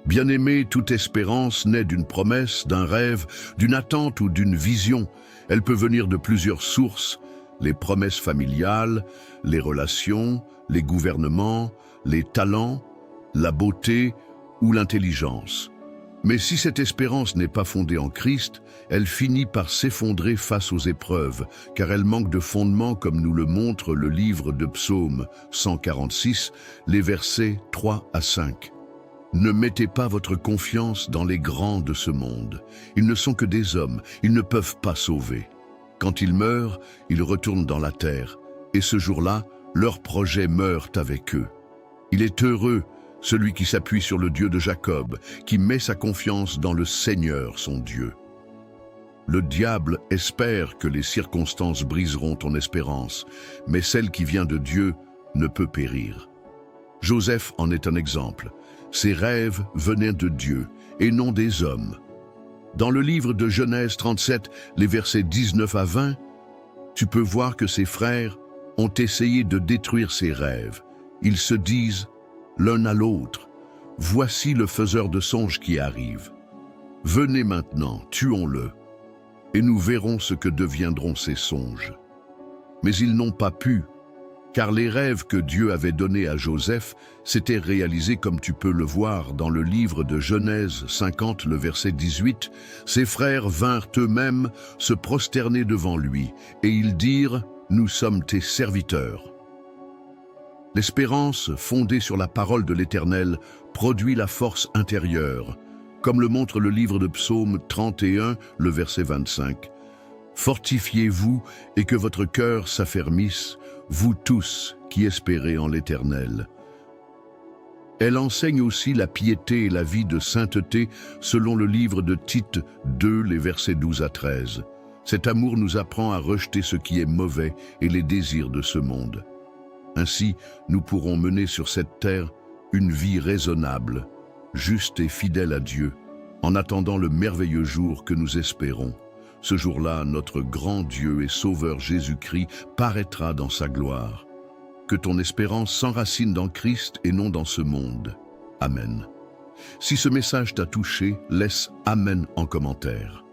Bien-aimé, toute espérance naît d'une promesse, d'un rêve, d'une attente ou d'une vision. Elle peut venir de plusieurs sources: les promesses familiales, les relations, les gouvernements, les talents, la beauté ou l'intelligence. Mais si cette espérance n'est pas fondée en Christ, elle finit par s'effondrer face aux épreuves, car elle manque de fondement, comme nous le montre le livre de Psaume 146, les versets 3 à 5. Ne mettez pas votre confiance dans les grands de ce monde. Ils ne sont que des hommes, ils ne peuvent pas sauver. Quand ils meurent, ils retournent dans la terre, et ce jour-là, leurs projets meurent avec eux. Il est heureux celui qui s'appuie sur le Dieu de Jacob, qui met sa confiance dans le Seigneur, son Dieu. Le diable espère que les circonstances briseront ton espérance, mais celle qui vient de Dieu ne peut périr. Joseph en est un exemple. Ses rêves venaient de Dieu et non des hommes. Dans le livre de Genèse 37, les versets 19 à 20, tu peux voir que ses frères ont essayé de détruire ses rêves. Ils se disent l'un à l'autre: voici le faiseur de songes qui arrive. Venez maintenant, tuons-le, et nous verrons ce que deviendront ces songes. Mais ils n'ont pas pu, car les rêves que Dieu avait donnés à Joseph s'étaient réalisés, comme tu peux le voir dans le livre de Genèse 50, le verset 18. Ses frères vinrent eux-mêmes se prosterner devant lui, et ils dirent: nous sommes tes serviteurs. L'espérance fondée sur la parole de l'Éternel produit la force intérieure, comme le montre le livre de Psaume 31, le verset 25. Fortifiez-vous et que votre cœur s'affermisse, vous tous qui espérez en l'Éternel. Elle enseigne aussi la piété et la vie de sainteté selon le livre de Tite 2, les versets 12 à 13. Cet amour nous apprend à rejeter ce qui est mauvais et les désirs de ce monde. Ainsi, nous pourrons mener sur cette terre une vie raisonnable, juste et fidèle à Dieu, en attendant le merveilleux jour que nous espérons. Ce jour-là, notre grand Dieu et Sauveur Jésus-Christ paraîtra dans sa gloire. Que ton espérance s'enracine dans Christ et non dans ce monde. Amen. Si ce message t'a touché, laisse Amen en commentaire.